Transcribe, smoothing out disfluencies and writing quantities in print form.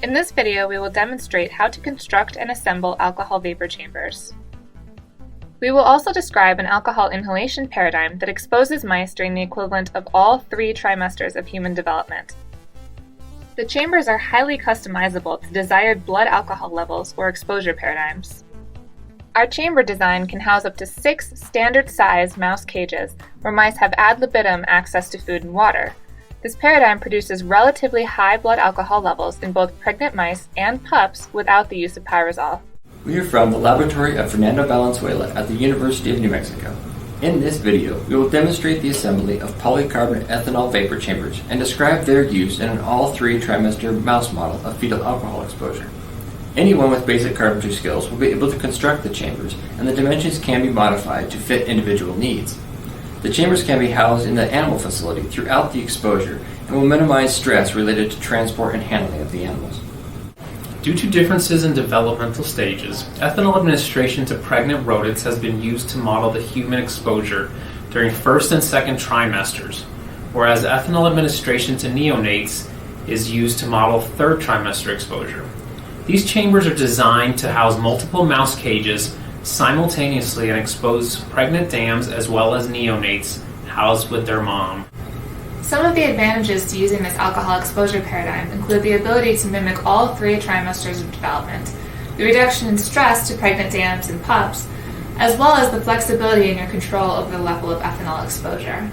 In this video, we will demonstrate how to construct and assemble alcohol vapor chambers. We will also describe an alcohol inhalation paradigm that exposes mice during the equivalent of all 3 trimesters of human development. The chambers are highly customizable to desired blood alcohol levels or exposure paradigms. Our chamber design can house up to 6 standard-size mouse cages where mice have ad libitum access to food and water. This paradigm produces relatively high blood alcohol levels in both pregnant mice and pups without the use of pyrazole. We are from the laboratory of Fernando Valenzuela at the University of New Mexico. In this video, we will demonstrate the assembly of polycarbonate ethanol vapor chambers and describe their use in an all 3 trimester mouse model of fetal alcohol exposure. Anyone with basic carpentry skills will be able to construct the chambers, and the dimensions can be modified to fit individual needs. The chambers can be housed in the animal facility throughout the exposure and will minimize stress related to transport and handling of the animals. Due to differences in developmental stages, ethanol administration to pregnant rodents has been used to model the human exposure during first and second trimesters, whereas ethanol administration to neonates is used to model third trimester exposure. These chambers are designed to house multiple mouse cages simultaneously and expose pregnant dams as well as neonates housed with their mom. Some of the advantages to using this alcohol exposure paradigm include the ability to mimic all 3 trimesters of development, the reduction in stress to pregnant dams and pups, as well as the flexibility in your control over the level of ethanol exposure.